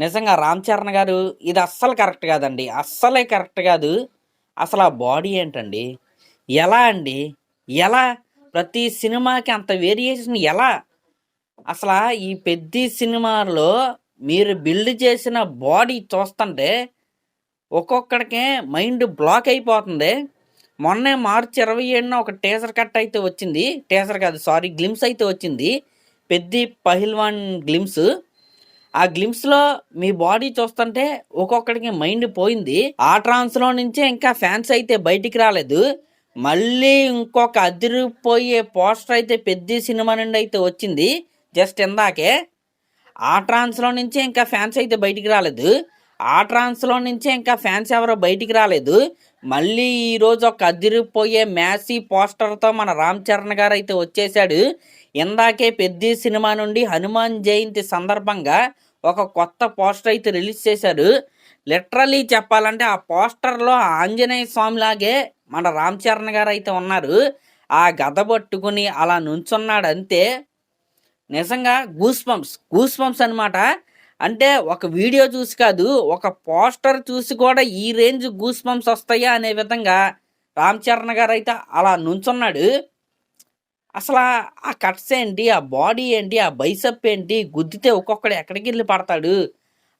నిజంగా 'రామ్ చరణ్' గారు ఇది అస్సలు కరెక్ట్ కాదండి. అస్సలే కరెక్ట్ కాదు. అసలు ఆ బాడీ ఏంటండి? ఎలా అండి? ఎలా? ప్రతి సినిమాకి అంత వేరియేషన్ ఎలా? అసలా ఈ 'పెద్ది' సినిమాలో మీరు బిల్డ్ చేసిన బాడీ చూస్తంటే ఒక్కొక్కడికే మైండ్ బ్లాక్ అయిపోతుంది. మొన్నే మార్చి 27న ఒక టీజర్ కట్ అయితే వచ్చింది. టీజర్ కాదు సారీ గ్లింప్స్ అయితే వచ్చింది. 'పెద్ది పహిల్వాన్' గ్లింప్స్. ఆ గ్లింప్స్‌లో మీ బాడీ చూస్తుంటే ఒక్కొక్కడికి మైండ్ పోయింది. ఆ ట్రాన్స్‌లో నుంచే ఇంకా ఫ్యాన్స్ అయితే బయటికి రాలేదు. మళ్ళీ ఇంకొక అదిరిపోయే పోస్టర్ అయితే 'పెద్ది' సినిమా నుండి అయితే వచ్చింది. జస్ట్ ఇందాకే. ఆ ట్రాన్స్‌లో నుంచే ఇంకా ఫ్యాన్స్ అయితే బయటికి రాలేదు. ఆ ట్రాన్స్‌లో నుంచే ఇంకా ఫ్యాన్స్ ఎవరో బయటికి రాలేదు. మళ్ళీ ఈరోజు ఒక అదిరిపోయే మ్యాసీ పోస్టర్‌తో మన 'రామ్ చరణ్' గారైతే వచ్చేసాడు. ఇందాకే 'పెద్ది' సినిమా నుండి హనుమాన్ జయంతి సందర్భంగా ఒక కొత్త పోస్టర్ అయితే రిలీజ్ చేశారు. లిటరల్లీ చెప్పాలంటే ఆ పోస్టర్‌లో ఆంజనేయ స్వామిలాగే మన 'రామ్ చరణ్' గారైతే ఉన్నారు. ఆ గద పట్టుకొని అలా నుంచున్నాడంతే. నిజంగా గూస్ బంప్స్ అనమాట. అంటే ఒక వీడియో చూసి కాదు, ఒక పోస్టర్ చూసి కూడా ఈ రేంజ్ గూస్ బంప్స్ వస్తాయా అనే విధంగా 'రామ్ చరణ్' గారైతే అలా నుంచున్నాడు. అసలా ఆ కట్స్ ఏంటి? ఆ బాడీ ఏంటి? ఆ బైసెప్ ఏంటి? గుద్దితే ఒక్కొక్కడు ఎక్కడికెళ్ళి పడతాడు?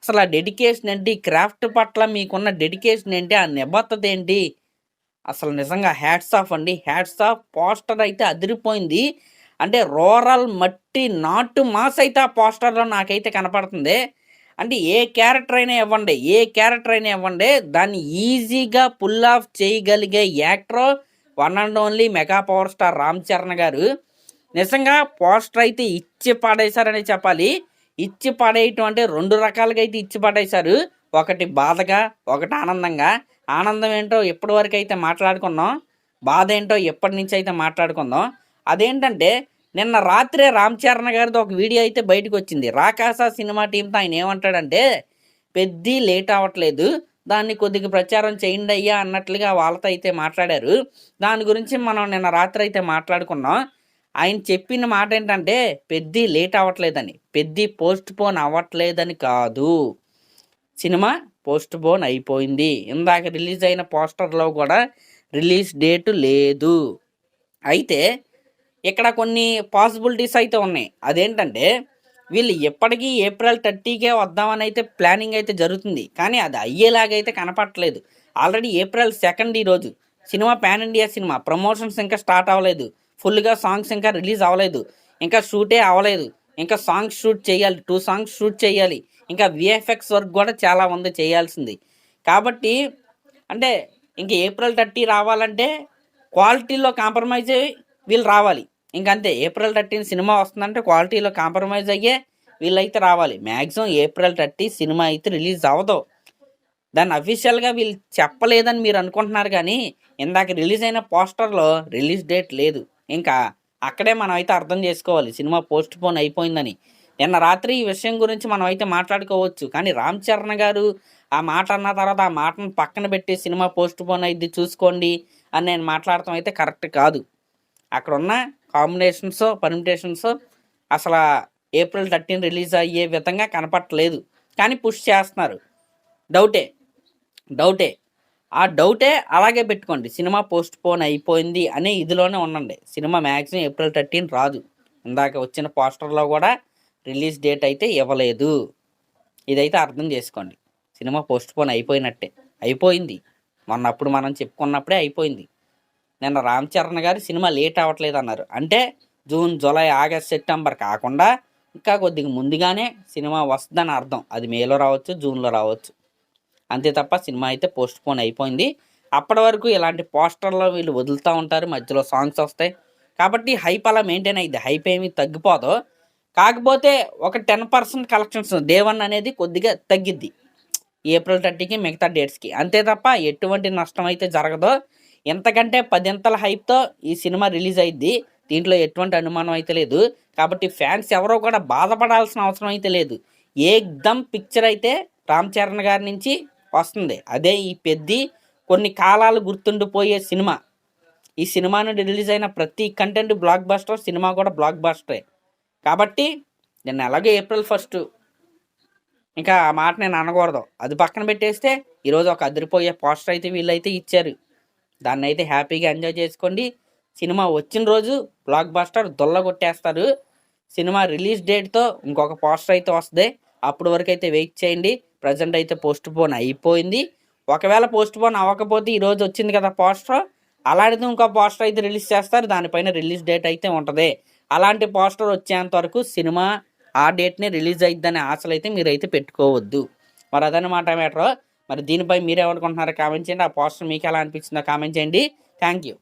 అసలు ఆ డెడికేషన్ ఏంటి? క్రాఫ్ట్ పట్ల మీకున్న డెడికేషన్ ఏంటి? ఆ నిబద్ధత ఏంటి? అసలు నిజంగా హ్యాట్స్ ఆఫ్ అండి. Hats off. పోస్టర్ అయితే అదిరిపోయింది. అంటే రూరల్ మట్టి నాటు మాస్ అయితే ఆ పోస్టర్‌లో నాకైతే కనపడుతుంది. అంటే ఏ క్యారెక్టర్ అయినా ఇవ్వండి, ఏ క్యారెక్టర్ అయినా ఇవ్వండి, దాన్ని ఈజీగా పుల్ ఆఫ్ చేయగలిగే actor one and only mega power star 'Ram Charan' గారు. నిజంగా పోస్టర్ అయితే ఇచ్చి పడేశారనే చెప్పాలి. ఇచ్చి పడేయటం అంటే 2 రకాలుగా అయితే ఇచ్చి పడేశారు. ఒకటి బాధగా, ఒకటి ఆనందంగా. ఆనందం ఏంటో ఇప్పటివరకైతే మాట్లాడుకున్నాం. బాధ ఏంటో ఎప్పటినుంచైతే మాట్లాడుకుందాం. అదేంటంటే నిన్న రాత్రే 'రామ్ చరణ్' గారిది ఒక వీడియో అయితే బయటకొచ్చింది. 'రాకాస' సినిమా టీమ్‌తో ఆయన ఏమంటాడంటే, "పెద్ది లేట్ అవ్వట్లేదు. దాన్ని కొద్దిగా ప్రచారం చేయండయ్యా" అన్నట్లుగా వాళ్ళతో అయితే మాట్లాడారు. దాని గురించి మనం నిన్న రాత్రి అయితే మాట్లాడుకున్నాం. ఆయన చెప్పిన మాటేంటంటే, "పెద్ది లేట్ అవ్వట్లేదని. పెద్ది పోస్ట్‌పోన్ అవ్వట్లేదని కాదు. సినిమా పోస్ట్‌పోన్ అయిపోయింది. ఇందాక రిలీజ్ అయిన పోస్టర్‌లో కూడా రిలీజ్ డేట్ లేదు. అయితే ఇక్కడ కొన్ని పాసిబిలిటీస్ అయితే ఉన్నాయి. అదేంటంటే వీళ్ళు ఎప్పటికీ ఏప్రిల్ 30కే వద్దామని అయితే ప్లానింగ్ అయితే జరుగుతుంది. కానీ అది అయ్యేలాగైతే కనపడట్లేదు. ఆల్రెడీ ఏప్రిల్ 2 ఈరోజు. Cinema pan India cinema. Promotions ఇంకా స్టార్ట్ అవ్వలేదు. ఫుల్‌గా సాంగ్స్ ఇంకా రిలీజ్ అవ్వలేదు. ఇంకా షూటే అవ్వలేదు. ఇంకా సాంగ్స్ షూట్ చేయాలి. 2 సాంగ్స్ షూట్ చేయాలి. ఇంకా వీఎఫ్ఎక్స్ వర్క్ కూడా చాలా ఉంది చేయాల్సింది. కాబట్టి అంటే ఇంక ఏప్రిల్ 30 రావాలంటే క్వాలిటీలో కాంప్రమైజ్ అయ్యి వీళ్ళు రావాలి. ఇంకంతే ఏప్రిల్ 30 సినిమా వస్తుందంటే క్వాలిటీలో కాంప్రమైజ్ అయ్యే వీళ్ళైతే రావాలి. మ్యాక్సిమం ఏప్రిల్ 30 సినిమా అయితే రిలీజ్ అవ్వదు. దాన్ని అఫీషియల్‌గా వీళ్ళు చెప్పలేదని మీరు అనుకుంటున్నారు గానీ, ఇందాక రిలీజ్ అయిన పోస్టర్‌లో రిలీజ్ డేట్ లేదు. ఇంకా అక్కడే మనం అయితే అర్థం చేసుకోవాలి సినిమా పోస్ట్‌పోన్ అయిపోయిందని. నిన్న రాత్రి ఈ విషయం గురించి మనం అయితే మాట్లాడుకోవచ్చు. కానీ 'రామ్ చరణ్' గారు ఆ మాట అన్న తర్వాత ఆ మాటను పక్కన పెట్టి సినిమా పోస్ట్‌పోన్ అయిద్ది చూసుకోండి అని నేను మాట్లాడటం అయితే కరెక్ట్ కాదు. అక్కడున్న కాంబినేషన్సో, పర్మిటేషన్సో అసలా ఏప్రిల్ 13 రిలీజ్ అయ్యే విధంగా కనపడట్లేదు. కానీ పుష్ చేస్తున్నారు. డౌటే. డౌటే. ఆ డౌటే అలాగే పెట్టుకోండి. సినిమా పోస్ట్‌పోన్ అయిపోయింది అనే ఇదిలోనే ఉండండి. సినిమా మ్యాక్సిమం ఏప్రిల్ 13 రాదు. ఇందాక వచ్చిన పోస్టర్‌లో గూడా రిలీజ్ డేట్ అయితే ఇవ్వలేదు. ఇదైతే అర్థం చేసుకోండి. సినిమా పోస్ట్‌పోన్ అయిపోయినట్టే. అయిపోయింది. మొన్నప్పుడు మనం చెప్పుకున్నప్పుడే అయిపోయింది. నిన్న 'రామ్ చరణ్' గారు సినిమా లేట్ అవ్వట్లేదన్నారు. అంటే జూన్, జూలై, ఆగస్ట్, సెప్టెంబర్ కాకుండా ఇంకా కొద్దిగా ముందుగానే సినిమా వస్తదని అర్థం. అది మేలో రావచ్చు, జూన్‌లో రావచ్చు. అంతే తప్ప సినిమా అయితే పోస్ట్‌పోన్ అయిపోయింది. అప్పటి వరకు ఇలాంటి పోస్టర్‌లు వీళ్ళు వదులుతా ఉంటారు. మధ్యలో సాంగ్స్ వస్తాయి. కాబట్టి హైప్ అలా మెయింటైన్ అయ్యిద్ది. హైప్ ఏమీ తగ్గిపోదు. కాకపోతే ఒక 10% కలెక్షన్స్ డే 1 అనేది కొద్దిగా తగ్గిద్ది. ఏప్రిల్ 30కి మిగతా డేట్స్‌కి. అంతే తప్ప ఎటువంటి నష్టం అయితే జరగదు. ఎంతకంటే 10 హైప్‌తో ఈ సినిమా రిలీజ్ అయ్యిద్ది. దీంట్లో ఎటువంటి అనుమానం అయితే లేదు. కాబట్టి ఫ్యాన్స్ ఎవరో కూడా బాధపడాల్సిన అవసరం అయితే లేదు. ఏక్దమ్ పిక్చర్ అయితే 'రామ్ చరణ్' గారి నుంచి వస్తుంది. అదే ఈ 'పెద్ది' కొన్ని కాలాలు గుర్తుండిపోయే సినిమా. ఈ సినిమా నుండి రిలీజ్ అయిన ప్రతి కంటెంట్ బ్లాక్ బస్టర్. సినిమా కూడా బ్లాక్ బస్టరే. కాబట్టి నిన్న ఎలాగో ఏప్రిల్ 1 ఇంకా ఆ మాట నేను అనకూడదు. అది పక్కన పెట్టేస్తే ఈరోజు ఒక అదిరిపోయే పోస్టర్ అయితే వీళ్ళైతే ఇచ్చారు. దాన్నైతే హ్యాపీగా ఎంజాయ్ చేసుకోండి. సినిమా వచ్చిన రోజు బ్లాక్ బస్టర్ కొట్టేస్తారు. సినిమా రిలీజ్ డేట్‌తో ఇంకొక పోస్టర్ అయితే వస్తది. అప్పటి వరకైతే వెయిట్ చేయండి. ప్రెజెంట్ అయితే పోస్ట్‌పోన్ అయిపోయింది. ఒకవేళ పోస్ట్‌పోన్ అవ్వకపోతే ఈరోజు వచ్చింది కదా పోస్టర్, అలాంటిది ఇంకో పోస్టర్ అయితే రిలీజ్ చేస్తారు. దానిపైన రిలీజ్ డేట్ అయితే ఉంటది. అలాంటి పోస్టర్ వచ్చేంత వరకు సినిమా ఆ డేట్‌నే రిలీజ్ అయిద్దనే ఆశలైతే మీరైతే పెట్టుకోవద్దు. మరి అదనమాట మ్యాటరు. మరి దీనిపై మీరేమనుకుంటున్నారో కామెంట్ చేయండి. ఆ పోస్టర్ మీకెలా అనిపించిందో కామెంట్ చేయండి. Thank you.